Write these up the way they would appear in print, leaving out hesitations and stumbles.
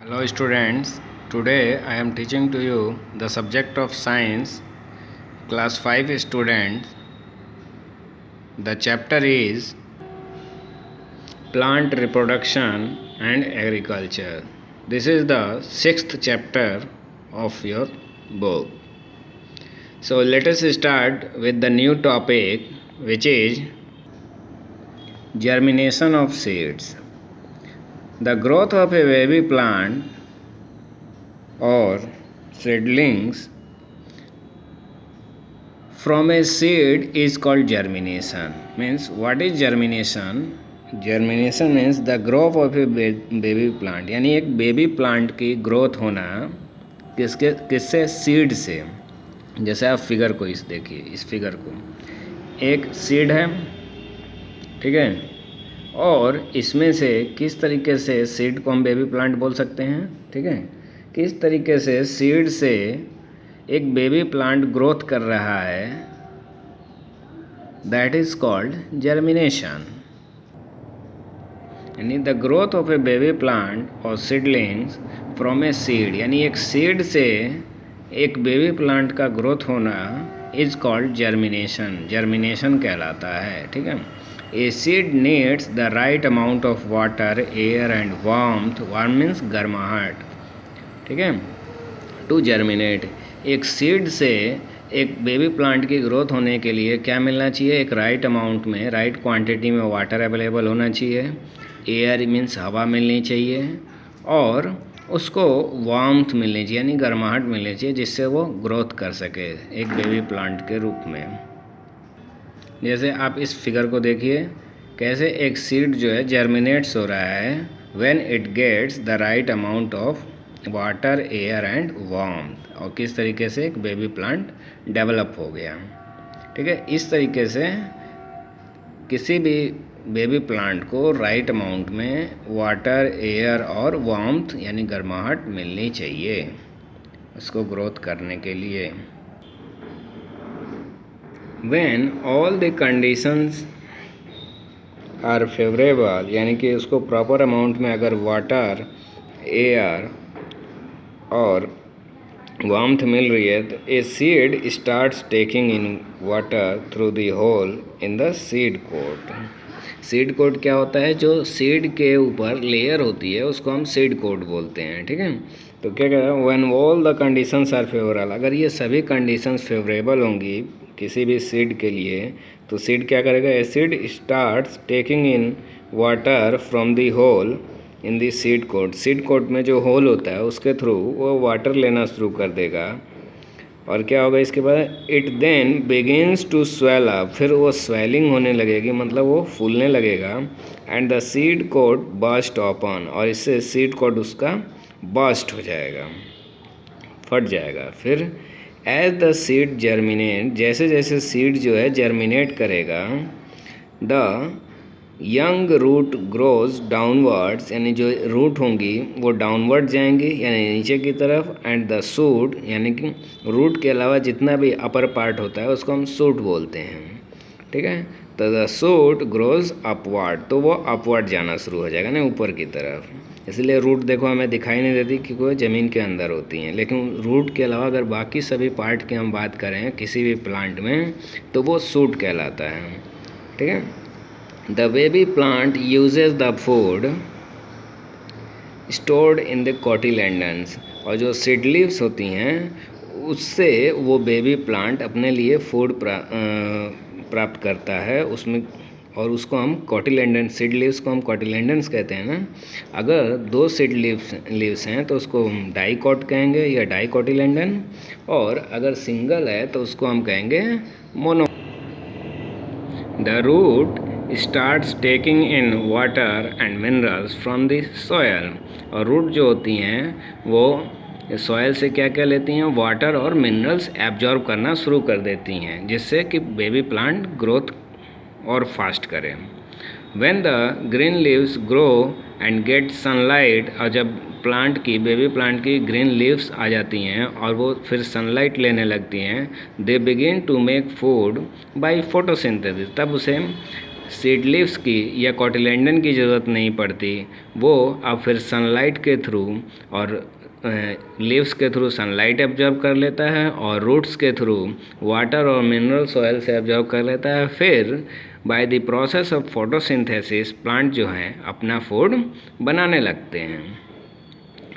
Hello students, today I am teaching to you the subject of science, class 5 students. The chapter is plant reproduction and agriculture. This is the 6th chapter of your book. So let us start with the new topic, which is germination of seeds. The growth of a baby plant or seedlings from a seed is called germination. Means what is germination? Germination means the growth of a baby plant, यानी एक baby plant की growth होना किससे? Seed से. जैसे आप figure को देखिए, इस फिगर को एक सीड है, ठीक है, और इसमें से किस तरीके से सीड को हम बेबी प्लांट बोल सकते हैं, ठीक है, किस तरीके से सीड से एक बेबी प्लांट ग्रोथ कर रहा है, दैट इज कॉल्ड जर्मिनेशन. यानी the growth of A baby plant और सीडलिंग्स फ्रॉम ए सीड, यानी एक सीड से एक बेबी प्लांट का ग्रोथ होना इज कॉल्ड जर्मिनेशन. जर्मिनेशन कहलाता है, ठीक है. A seed needs the right amount of water, air and warmth. Warm means गर्माहट, ठीक है, टू जर्मिनेट. एक सीड से एक बेबी प्लांट की ग्रोथ होने के लिए क्या मिलना चाहिए? एक राइट अमाउंट में, राइट क्वांटिटी में वाटर अवेलेबल होना चाहिए, एयर मीन्स हवा मिलनी चाहिए, और उसको वार्मथ मिलनी चाहिए, यानी गर्माहट मिलनी चाहिए, जिससे वो ग्रोथ कर सके एक बेबी प्लांट के रूप में. जैसे आप इस फिगर को देखिए, कैसे एक सीड जो है जर्मिनेट्स हो रहा है when it gets the right amount of water, air and warmth, और किस तरीके से एक बेबी प्लांट डेवलप हो गया, ठीक है. इस तरीके से किसी भी बेबी प्लांट को राइट अमाउंट में वाटर, एयर और वार्मथ यानी गर्माहट मिलनी चाहिए उसको ग्रोथ करने के लिए. When all the conditions are favourable, यानी कि उसको प्रॉपर अमाउंट में अगर वाटर, एयर और वार्मथ मिल रही है, तो a seed starts taking in water through the hole in the seed coat. Seed coat क्या होता है? जो सीड के ऊपर लेयर होती है उसको हम सीड कोट बोलते हैं, ठीक है. तो क्या कह रहा है? When all the conditions are favourable, अगर ये सभी कंडीशंस फेवरेबल होंगी किसी भी सीड के लिए, तो सीड क्या करेगा? A seed starts taking in water from the hole in the seed coat. Seed coat में जो होल होता है उसके थ्रू वो वाटर लेना शुरू कर देगा, और क्या होगा इसके बाद? It then begins to swell up, फिर वो स्वेलिंग होने लगेगी, मतलब वो फूलने लगेगा. And the seed coat burst open, और इससे सीड कोट उसका बर्स्ट हो जाएगा, फट जाएगा. फिर एज द सीड जर्मिनेट, जैसे जैसे सीड जो है जर्मिनेट करेगा, the young root grows downwards, यानी जो रूट होंगी वो डाउनवर्ड जाएंगी, यानी नीचे की तरफ. एंड द सूट, यानी कि रूट के अलावा जितना भी अपर पार्ट होता है उसको हम सूट बोलते हैं, ठीक है. तो द सूट ग्रोज अपवर्ड, तो वो अपवर्ड जाना शुरू हो जाएगा ना, ऊपर की तरफ. इसलिए रूट देखो हमें दिखाई नहीं देती क्योंकि वो ज़मीन के अंदर होती हैं, लेकिन रूट के अलावा अगर बाकी सभी पार्ट की हम बात करें किसी भी प्लांट में, तो वो सूट कहलाता है, ठीक है. The baby plant uses the food stored in the cotyledons, और जो सीड लीव्स होती हैं उससे वो बेबी प्लांट अपने लिए फूड प्राप्त करता है उसमें, और उसको हम कोटिलेंडन, सीड लीव्स को हम कोटिलेंडन्स कहते हैं ना. अगर दो सीड लीव्स हैं तो उसको हम डाइकोट कहेंगे या डाइकोटिलेंडन, और अगर सिंगल है तो उसको हम कहेंगे mono. The root starts taking in water and minerals from the soil, और रूट जो होती हैं वो सॉयल से क्या क्या लेती हैं? वाटर और मिनरल्स एब्जॉर्ब करना शुरू कर देती हैं, जिससे कि बेबी प्लांट ग्रोथ और फास्ट करे. When the green leaves grow and get sunlight, और जब प्लांट की, बेबी प्लांट की ग्रीन लीव्स आ जाती हैं और वो फिर सनलाइट लेने लगती हैं, they begin to make food by photosynthesis, तब उसे सीड लीव्स की या कोटिलेडन की ज़रूरत नहीं पड़ती, वो अब फिर सनलाइट के थ्रू और लीव्स के थ्रू सनलाइट एब्जॉर्ब कर लेता है और रूट्स के थ्रू वाटर और मिनरल सॉइल से एब्जॉर्ब कर लेता है। फिर by the process of photosynthesis plant जो है अपना फूड बनाने लगते हैं।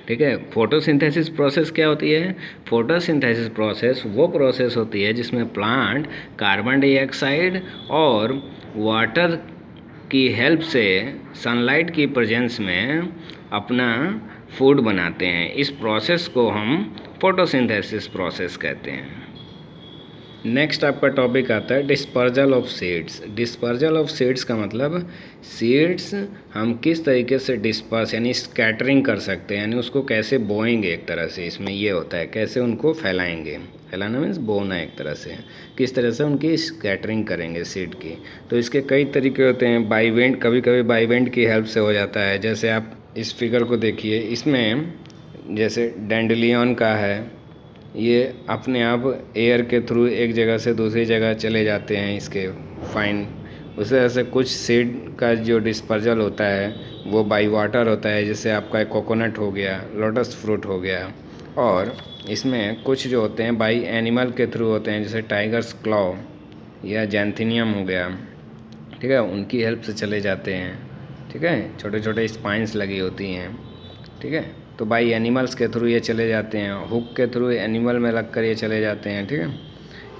ठीक है, फोटोसिंथेसिस प्रोसेस क्या होती है? फोटोसिंथेसिस प्रोसेस वो प्रोसेस होती है जिसमें प्लांट कार्बन डाइऑक्साइड और वाटर की हेल्प से सनलाइट की प्रेजेंस में अपना फूड बनाते हैं। इस प्रोसेस को हम फोटोसिंथेसिस प्रोसेस कहते हैं। नेक्स्ट आपका टॉपिक आता है dispersal of seeds. Dispersal of seeds का मतलब सीड्स हम किस तरीके से डिस्पर्स यानी स्कैटरिंग कर सकते हैं, यानी उसको कैसे बोएंगे एक तरह से, इसमें ये होता है कैसे उनको फैलाएंगे। फैलाना मीन्स बोना एक तरह से, किस तरह से उनकी स्कैटरिंग करेंगे सीड की। तो इसके कई तरीके होते हैं। बाई विंड, कभी कभी बाई विंड की हेल्प से हो जाता है। जैसे आप इस फिगर को देखिए, इसमें जैसे डैंडलियन का है, ये अपने आप एयर के थ्रू एक जगह से दूसरी जगह चले जाते हैं इसके फाइन। उसी तरह से कुछ सीड का जो डिस्पर्जल होता है वो बाई वाटर होता है, जैसे आपका कोकोनट हो गया, लोटस फ्रूट हो गया। और इसमें कुछ जो होते हैं बाई एनिमल के थ्रू होते हैं, जैसे टाइगर्स क्लॉ या जैंथिनियम हो गया। ठीक है, उनकी हेल्प से चले जाते हैं। ठीक है, छोटे छोटे स्पाइंस लगी होती हैं। ठीक है, तो बाई एनिमल्स के थ्रू ये चले जाते हैं, हुक के थ्रू एनिमल में लगकर ये चले जाते हैं। ठीक है,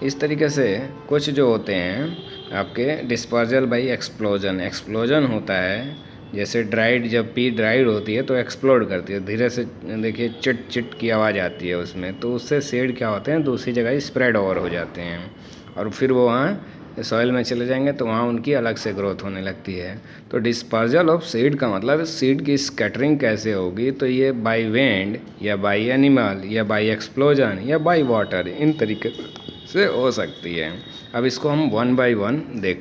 इस तरीके से कुछ जो होते हैं आपके डिस्पर्जल बाई एक्सप्लोजन। एक्सप्लोजन होता है जैसे ड्राइड, जब पी ड्राइड होती है तो एक्सप्लोड करती है, धीरे से देखिए चिट चिट की आवाज़ आती है उसमें, तो उससे सीड क्या होते हैं दूसरी जगह स्प्रेड ओवर हो जाते हैं और फिर वो वहाँ सॉइल में चले जाएंगे तो वहाँ उनकी अलग से ग्रोथ होने लगती है। तो डिस्पर्जल ऑफ सीड का मतलब सीड की स्कैटरिंग कैसे होगी, तो ये बाय विंड या बाय एनिमल या बाय एक्सप्लोजन या बाय वाटर, इन तरीके से हो सकती है। अब इसको हम वन बाय वन देखते हैं।